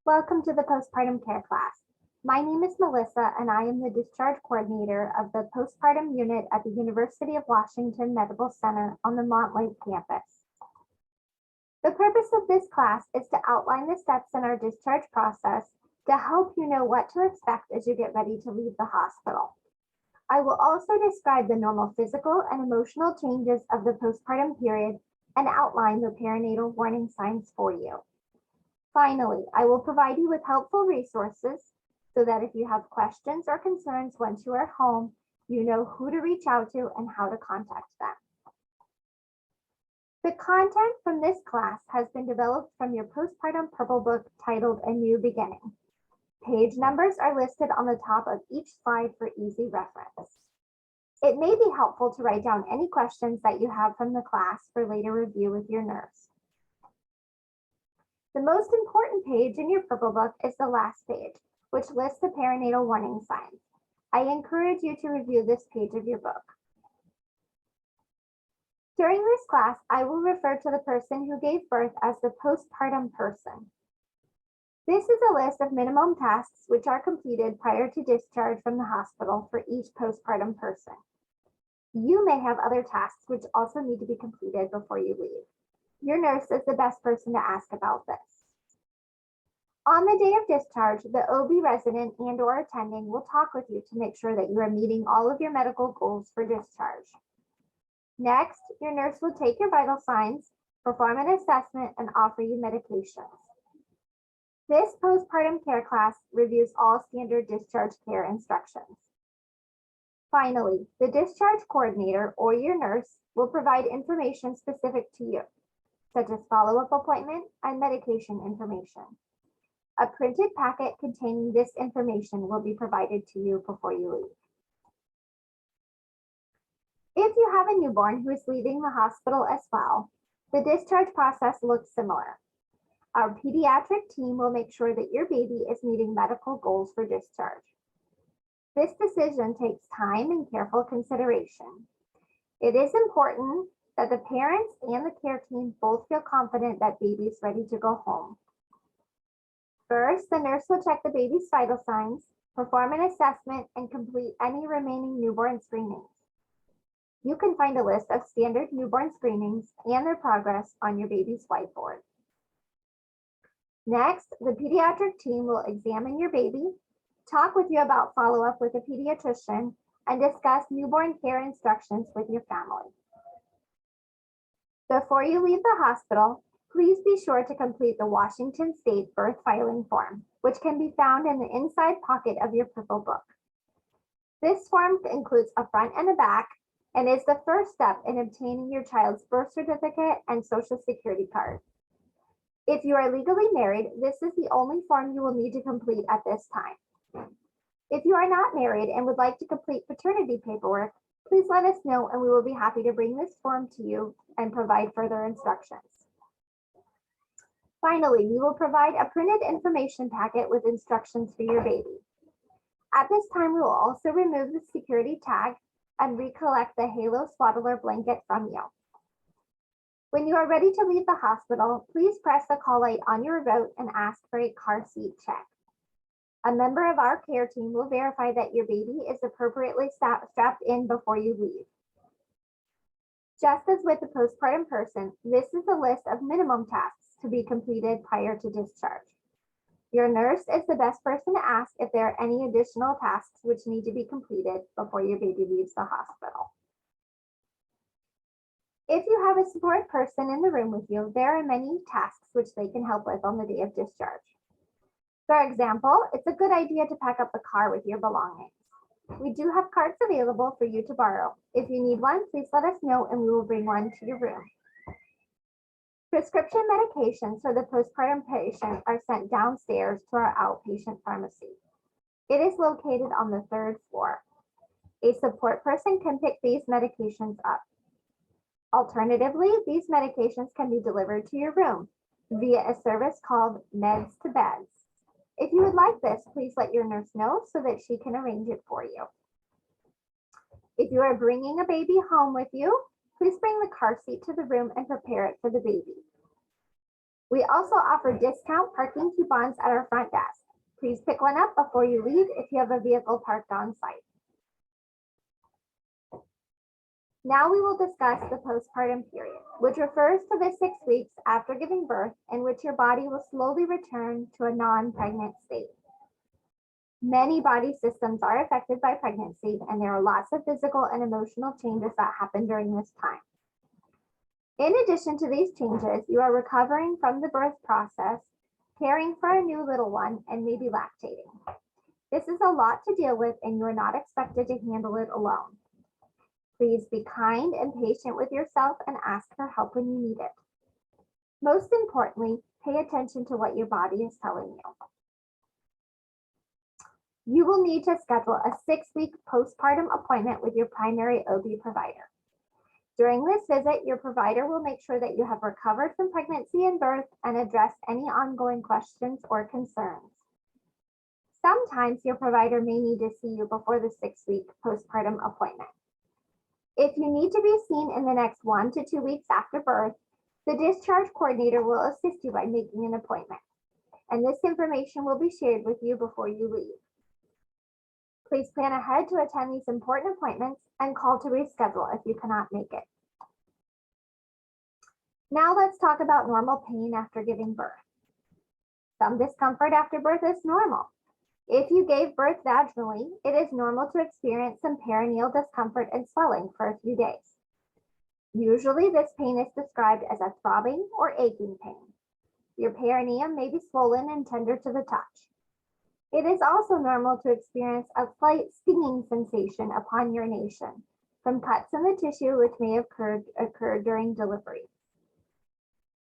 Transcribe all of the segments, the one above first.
Welcome to the Postpartum Care class. My name is Melissa and I am the Discharge Coordinator of the Postpartum Unit at the University of Washington Medical Center on the Montlake campus. The purpose of this class is to outline the steps in our discharge process to help you know what to expect as you get ready to leave the hospital. I will also describe the normal physical and emotional changes of the postpartum period and outline the perinatal warning signs for you. Finally, I will provide you with helpful resources so that if you have questions or concerns once you are home, you know who to reach out to and how to contact them. The content from this class has been developed from your postpartum purple book titled A New Beginning. Page numbers are listed on the top of each slide for easy reference. It may be helpful to write down any questions that you have from the class for later review with your nurse. The most important page in your purple book is the last page, which lists the perinatal warning signs. I encourage you to review this page of your book. During this class, I will refer to the person who gave birth as the postpartum person. This is a list of minimum tasks which are completed prior to discharge from the hospital for each postpartum person. You may have other tasks which also need to be completed before you leave. Your nurse is the best person to ask about this. On the day of discharge, the OB resident and/or attending will talk with you to make sure that you are meeting all of your medical goals for discharge. Next, your nurse will take your vital signs, perform an assessment, and offer you medications. This postpartum care class reviews all standard discharge care instructions. Finally, the discharge coordinator or your nurse will provide information specific to you, such as follow-up appointment and medication information. A printed packet containing this information will be provided to you before you leave. If you have a newborn who is leaving the hospital as well, the discharge process looks similar. Our pediatric team will make sure that your baby is meeting medical goals for discharge. This decision takes time and careful consideration. It is important that the parents and the care team both feel confident that baby is ready to go home. First, the nurse will check the baby's vital signs, perform an assessment, and complete any remaining newborn screenings. You can find a list of standard newborn screenings and their progress on your baby's whiteboard. Next, the pediatric team will examine your baby, talk with you about follow-up with a pediatrician, and discuss newborn care instructions with your family. Before you leave the hospital, please be sure to complete the Washington State birth filing form, which can be found in the inside pocket of your purple book. This form includes a front and a back and is the first step in obtaining your child's birth certificate and social security card. If you are legally married, this is the only form you will need to complete at this time. If you are not married and would like to complete paternity paperwork, please let us know and we will be happy to bring this form to you and provide further instructions. Finally, we will provide a printed information packet with instructions for your baby. At this time, we will also remove the security tag and recollect the Halo Swaddler blanket from you. When you are ready to leave the hospital, please press the call light on your remote and ask for a car seat check. A member of our care team will verify that your baby is appropriately strapped in before you leave. Just as with the postpartum person, this is a list of minimum tasks to be completed prior to discharge. Your nurse is the best person to ask if there are any additional tasks which need to be completed before your baby leaves the hospital. If you have a support person in the room with you, there are many tasks which they can help with on the day of discharge. For example, it's a good idea to pack up the car with your belongings. We do have carts available for you to borrow. If you need one, please let us know and we will bring one to your room. Prescription medications for the postpartum patient are sent downstairs to our outpatient pharmacy. It is located on the 3rd floor. A support person can pick these medications up. Alternatively, these medications can be delivered to your room via a service called Meds to Beds. If you would like this, please let your nurse know so that she can arrange it for you. If you are bringing a baby home with you, please bring the car seat to the room and prepare it for the baby. We also offer discount parking coupons at our front desk. Please pick one up before you leave if you have a vehicle parked on site. Now we will discuss the postpartum period, which refers to the 6 weeks after giving birth in which your body will slowly return to a non-pregnant state. Many body systems are affected by pregnancy, and there are lots of physical and emotional changes that happen during this time. In addition to these changes, you are recovering from the birth process, caring for a new little one, and maybe lactating. This is a lot to deal with, and you are not expected to handle it alone. Please be kind and patient with yourself and ask for help when you need it. Most importantly, pay attention to what your body is telling you. You will need to schedule a 6-week postpartum appointment with your primary OB provider. During this visit, your provider will make sure that you have recovered from pregnancy and birth and address any ongoing questions or concerns. Sometimes your provider may need to see you before the 6-week postpartum appointment. If you need to be seen in the next 1 to 2 weeks after birth, the discharge coordinator will assist you by making an appointment, and this information will be shared with you before you leave. Please plan ahead to attend these important appointments and call to reschedule if you cannot make it. Now let's talk about normal pain after giving birth. Some discomfort after birth is normal. If you gave birth vaginally, it is normal to experience some perineal discomfort and swelling for a few days. Usually this pain is described as a throbbing or aching pain. Your perineum may be swollen and tender to the touch. It is also normal to experience a slight stinging sensation upon urination from cuts in the tissue which may have occurred during delivery.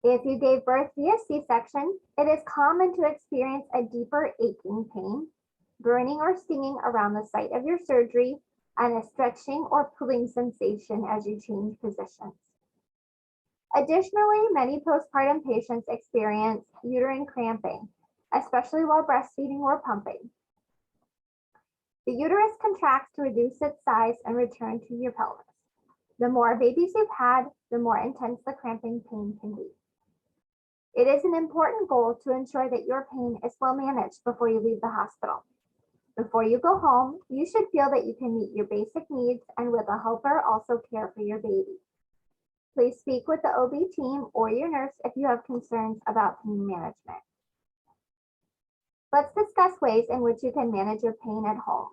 If you gave birth via C-section, it is common to experience a deeper aching pain, burning or stinging around the site of your surgery, and a stretching or pulling sensation as you change positions. Additionally, many postpartum patients experience uterine cramping, especially while breastfeeding or pumping. The uterus contracts to reduce its size and return to your pelvis. The more babies you've had, the more intense the cramping pain can be. It is an important goal to ensure that your pain is well managed before you leave the hospital. Before you go home, you should feel that you can meet your basic needs and with a helper also care for your baby. Please speak with the OB team or your nurse if you have concerns about pain management. Let's discuss ways in which you can manage your pain at home.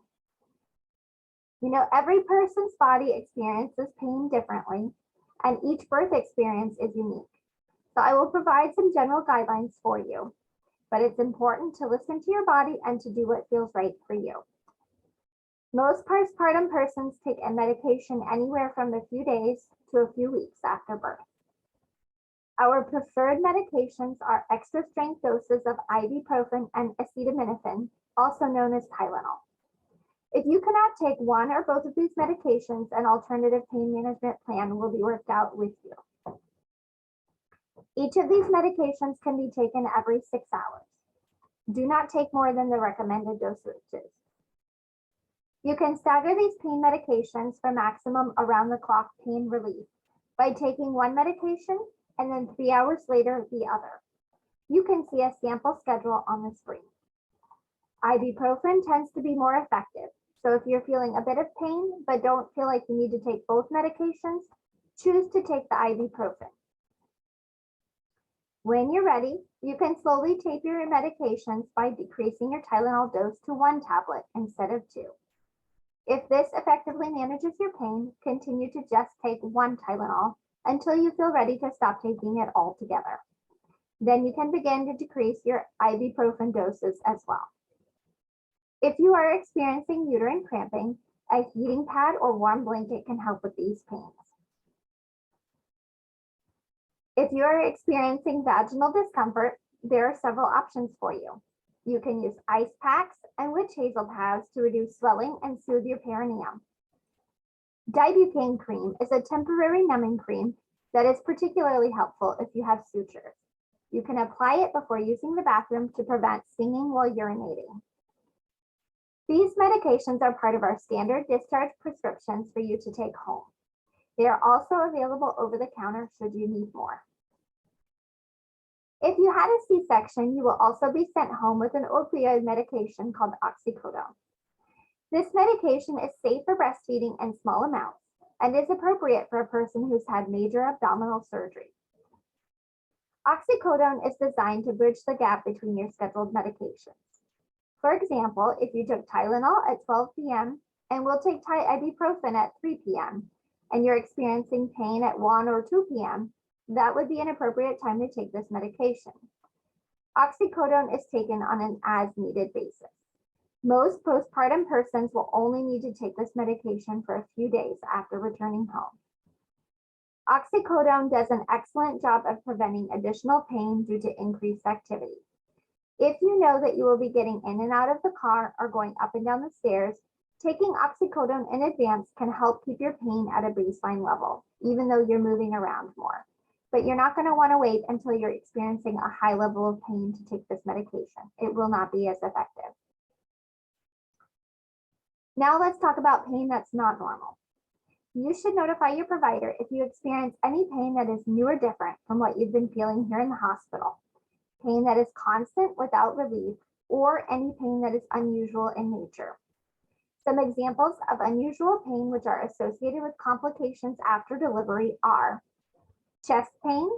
You know, every person's body experiences pain differently, and each birth experience is unique. So I will provide some general guidelines for you, but it's important to listen to your body and to do what feels right for you. Most postpartum persons take a medication anywhere from a few days to a few weeks after birth. Our preferred medications are extra strength doses of ibuprofen and acetaminophen, also known as Tylenol. If you cannot take one or both of these medications, an alternative pain management plan will be worked out with you. Each of these medications can be taken every 6 hours. Do not take more than the recommended dosages. You can stagger these pain medications for maximum around-the-clock pain relief by taking one medication and then 3 hours later the other. You can see a sample schedule on the screen. Ibuprofen tends to be more effective, so if you're feeling a bit of pain but don't feel like you need to take both medications, choose to take the ibuprofen. When you're ready, you can slowly taper your medications by decreasing your Tylenol dose to 1 tablet instead of 2. If this effectively manages your pain, continue to just take 1 Tylenol until you feel ready to stop taking it altogether. Then you can begin to decrease your ibuprofen doses as well. If you are experiencing uterine cramping, a heating pad or warm blanket can help with these pains. If you are experiencing vaginal discomfort, there are several options for you. You can use ice packs and witch hazel pads to reduce swelling and soothe your perineum. Dibucaine cream is a temporary numbing cream that is particularly helpful if you have sutures. You can apply it before using the bathroom to prevent stinging while urinating. These medications are part of our standard discharge prescriptions for you to take home. They are also available over the counter should you need more. If you had a C-section, you will also be sent home with an opioid medication called oxycodone. This medication is safe for breastfeeding in small amounts and is appropriate for a person who's had major abdominal surgery. Oxycodone is designed to bridge the gap between your scheduled medications. For example, if you took Tylenol at 12 p.m. and will take ibuprofen at 3 p.m. and you're experiencing pain at 1 or 2 p.m., that would be an appropriate time to take this medication. Oxycodone is taken on an as-needed basis. Most postpartum persons will only need to take this medication for a few days after returning home. Oxycodone does an excellent job of preventing additional pain due to increased activity. If you know that you will be getting in and out of the car or going up and down the stairs, taking oxycodone in advance can help keep your pain at a baseline level, even though you're moving around more. But you're not going to want to wait until you're experiencing a high level of pain to take this medication. It will not be as effective. Now let's talk about pain that's not normal. You should notify your provider if you experience any pain that is new or different from what you've been feeling here in the hospital, pain that is constant without relief, or any pain that is unusual in nature. Some examples of unusual pain which are associated with complications after delivery are chest pain,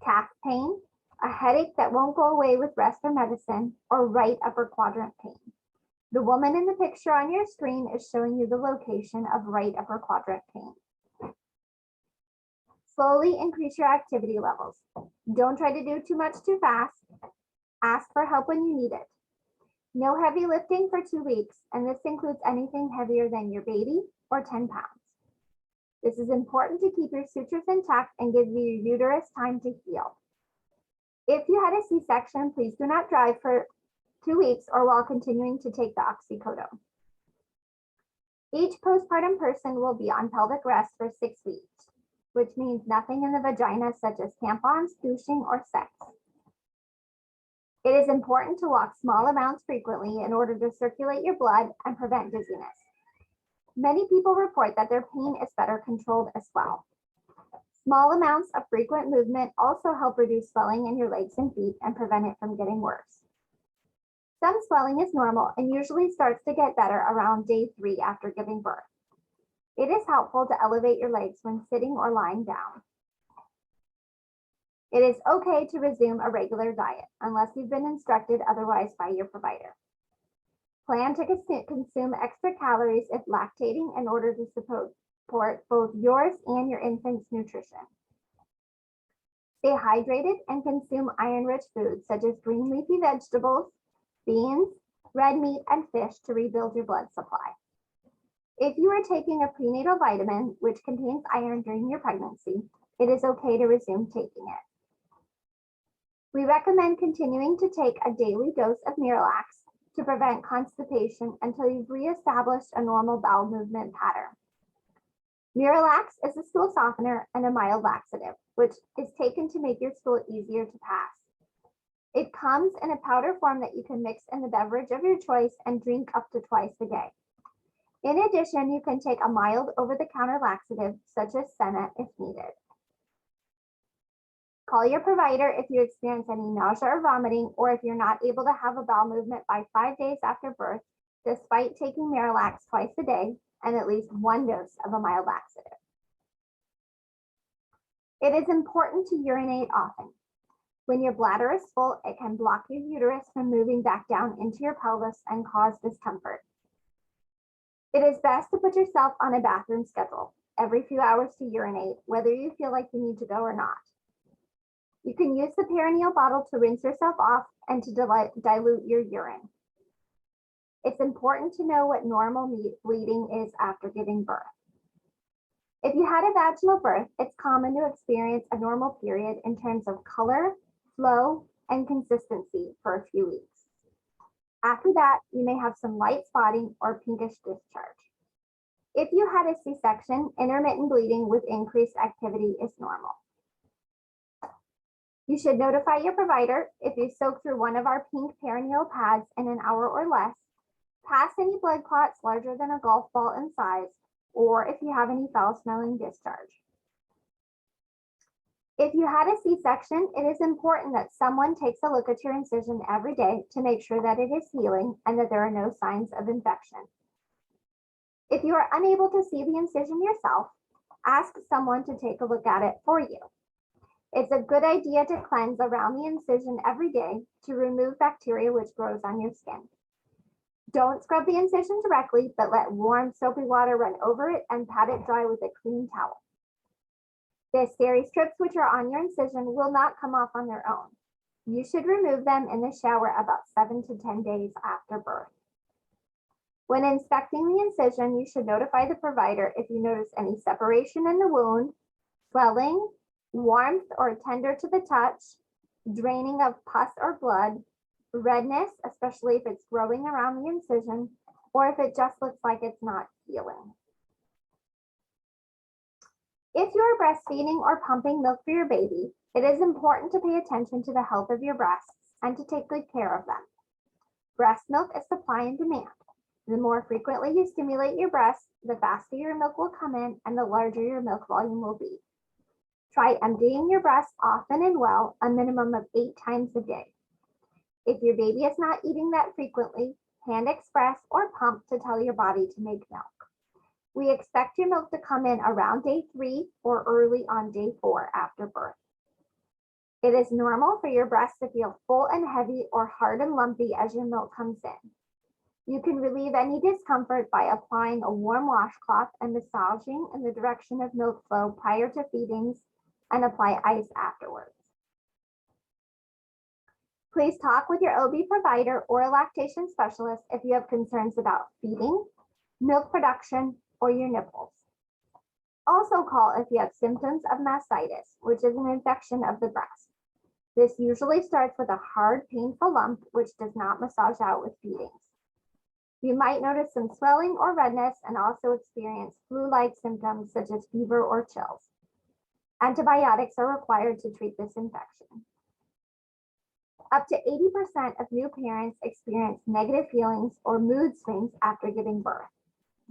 calf pain, a headache that won't go away with rest or medicine, or right upper quadrant pain. The woman in the picture on your screen is showing you the location of right upper quadrant pain. Slowly increase your activity levels. Don't try to do too much too fast. Ask for help when you need it. No heavy lifting for 2 weeks, and this includes anything heavier than your baby or 10 pounds. This is important to keep your sutures intact and give your uterus time to heal. If you had a C-section, please do not drive for 2 weeks or while continuing to take the oxycodone. Each postpartum person will be on pelvic rest for 6 weeks, which means nothing in the vagina such as tampons, douching, or sex. It is important to walk small amounts frequently in order to circulate your blood and prevent dizziness. Many people report that their pain is better controlled as well. Small amounts of frequent movement also help reduce swelling in your legs and feet and prevent it from getting worse. Some swelling is normal and usually starts to get better around day 3 after giving birth. It is helpful to elevate your legs when sitting or lying down. It is okay to resume a regular diet unless you've been instructed otherwise by your provider. Plan to consume extra calories if lactating in order to support both yours and your infant's nutrition. Stay hydrated and consume iron-rich foods such as green leafy vegetables, beans, red meat, and fish to rebuild your blood supply. If you are taking a prenatal vitamin, which contains iron during your pregnancy, it is okay to resume taking it. We recommend continuing to take a daily dose of Miralax to prevent constipation until you've reestablished a normal bowel movement pattern. Miralax is a stool softener and a mild laxative, which is taken to make your stool easier to pass. It comes in a powder form that you can mix in the beverage of your choice and drink up to twice a day. In addition, you can take a mild over-the-counter laxative such as Senna if needed. Call your provider if you experience any nausea or vomiting, or if you're not able to have a bowel movement by 5 days after birth, despite taking Miralax twice a day and at least 1 dose of a mild laxative. It is important to urinate often. When your bladder is full, it can block your uterus from moving back down into your pelvis and cause discomfort. It is best to put yourself on a bathroom schedule every few hours to urinate, whether you feel like you need to go or not. You can use the perineal bottle to rinse yourself off and to dilute your urine. It's important to know what normal bleeding is after giving birth. If you had a vaginal birth, it's common to experience a normal period in terms of color, flow, and consistency for a few weeks. After that, you may have some light spotting or pinkish discharge. If you had a C-section, intermittent bleeding with increased activity is normal. You should notify your provider if you soak through one of our pink perineal pads in an hour or less, pass any blood clots larger than a golf ball in size, or if you have any foul-smelling discharge. If you had a C-section, it is important that someone takes a look at your incision every day to make sure that it is healing and that there are no signs of infection. If you are unable to see the incision yourself, ask someone to take a look at it for you. It's a good idea to cleanse around the incision every day to remove bacteria which grows on your skin. Don't scrub the incision directly, but let warm soapy water run over it and pat it dry with a clean towel. The steri strips which are on your incision will not come off on their own. You should remove them in the shower about 7 to 10 days after birth. When inspecting the incision, you should notify the provider if you notice any separation in the wound, swelling, warmth or tender to the touch, draining of pus or blood, redness, especially if it's growing around the incision, or if it just looks like it's not healing. If you are breastfeeding or pumping milk for your baby, it is important to pay attention to the health of your breasts and to take good care of them. Breast milk is supply and demand. The more frequently you stimulate your breast, the faster your milk will come in and the larger your milk volume will be. Try emptying your breast often and well, a minimum of 8 times a day. If your baby is not eating that frequently, hand express or pump to tell your body to make milk. We expect your milk to come in around day 3 or early on day 4 after birth. It is normal for your breast to feel full and heavy or hard and lumpy as your milk comes in. You can relieve any discomfort by applying a warm washcloth and massaging in the direction of milk flow prior to feedings and apply ice afterwards. Please talk with your OB provider or a lactation specialist if you have concerns about feeding, milk production, or your nipples. Also call if you have symptoms of mastitis, which is an infection of the breast. This usually starts with a hard, painful lump, which does not massage out with feedings. You might notice some swelling or redness and also experience flu-like symptoms such as fever or chills. Antibiotics are required to treat this infection. Up to 80% of new parents experience negative feelings or mood swings after giving birth.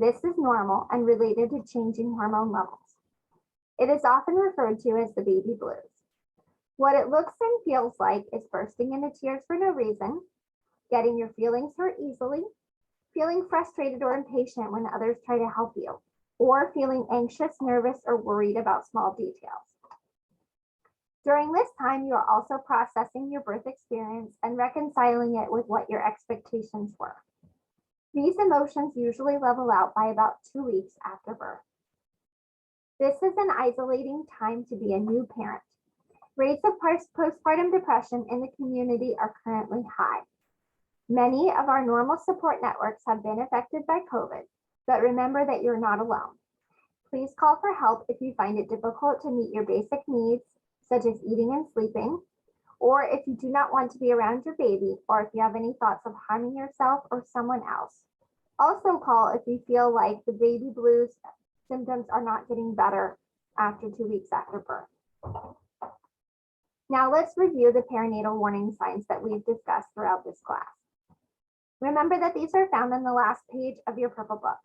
This is normal and related to changing hormone levels. It is often referred to as the baby blues. What it looks and feels like is bursting into tears for no reason, getting your feelings hurt easily, feeling frustrated or impatient when others try to help you, or feeling anxious, nervous, or worried about small details. During this time, you are also processing your birth experience and reconciling it with what your expectations were. These emotions usually level out by about 2 weeks after birth. This is an isolating time to be a new parent. Rates of postpartum depression in the community are currently high. Many of our normal support networks have been affected by COVID, but remember that you're not alone. Please call for help if you find it difficult to meet your basic needs, such as eating and sleeping, or if you do not want to be around your baby, or if you have any thoughts of harming yourself or someone else. Also call if you feel like the baby blues symptoms are not getting better after 2 weeks after birth. Now let's review the perinatal warning signs that we've discussed throughout this class. Remember that these are found on the last page of your purple book.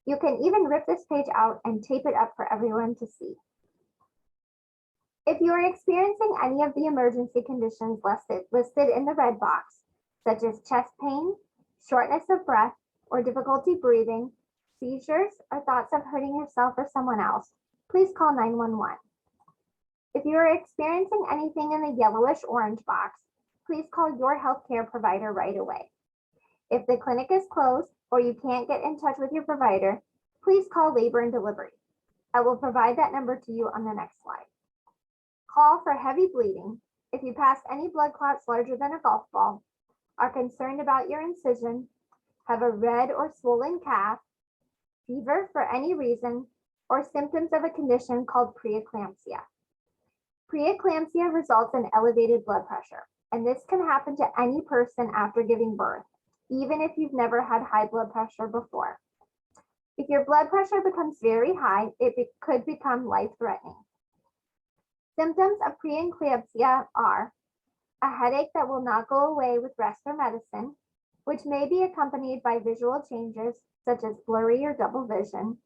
You can even rip this page out and tape it up for everyone to see. If you are experiencing any of the emergency conditions listed in the red box, such as chest pain, shortness of breath, or difficulty breathing, seizures, or thoughts of hurting yourself or someone else, please call 911. If you are experiencing anything in the yellowish orange box, please call your healthcare provider right away. If the clinic is closed or you can't get in touch with your provider, please call labor and delivery. I will provide that number to you on the next slide. Call for heavy bleeding if you pass any blood clots larger than a golf ball, are concerned about your incision, have a red or swollen calf, fever for any reason, or symptoms of a condition called preeclampsia. Preeclampsia results in elevated blood pressure, and this can happen to any person after giving birth, even if you've never had high blood pressure before. If your blood pressure becomes very high, it could become life-threatening. Symptoms of preeclampsia are a headache that will not go away with rest or medicine, which may be accompanied by visual changes such as blurry or double vision,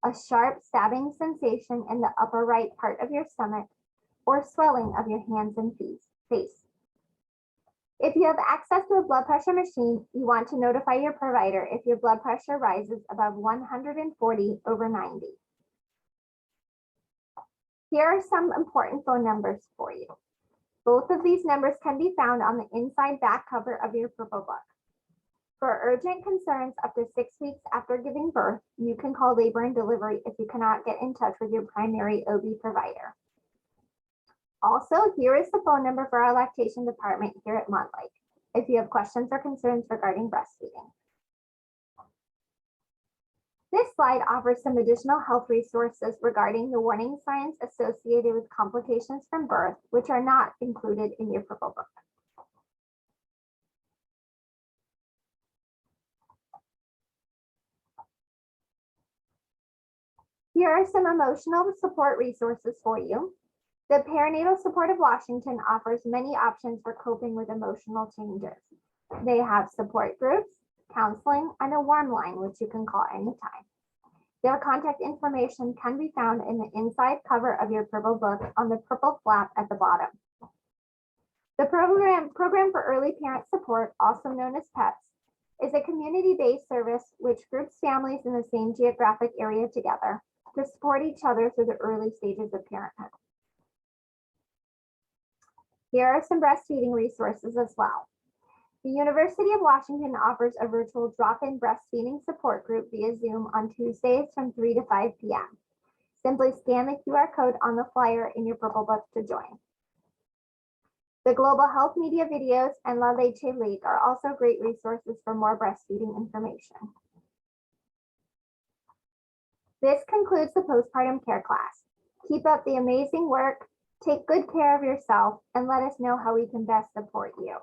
a sharp stabbing sensation in the upper right part of your stomach, or swelling of your hands and face. If you have access to a blood pressure machine, you want to notify your provider if your blood pressure rises above 140/90. Here are some important phone numbers for you. Both of these numbers can be found on the inside back cover of your purple book. For urgent concerns up to 6 weeks after giving birth, you can call labor and delivery if you cannot get in touch with your primary OB provider. Also, here is the phone number for our lactation department here at Montlake if you have questions or concerns regarding breastfeeding. This slide offers some additional health resources regarding the warning signs associated with complications from birth, which are not included in your purple book. Here are some emotional support resources for you. The Perinatal Support of Washington offers many options for coping with emotional changes. They have support groups, counseling, and a warm line, which you can call anytime. Their contact information can be found in the inside cover of your purple book on the purple flap at the bottom. The Program for Early Parent Support, also known as PEPS, is a community-based service which groups families in the same geographic area together to support each other through the early stages of parenthood. Here are some breastfeeding resources as well. The University of Washington offers a virtual drop-in breastfeeding support group via Zoom on Tuesdays from 3 to 5 p.m. Simply scan the QR code on the flyer in your purple book to join. The Global Health Media videos and La Leche League are also great resources for more breastfeeding information. This concludes the postpartum care class. Keep up the amazing work, take good care of yourself, and let us know how we can best support you.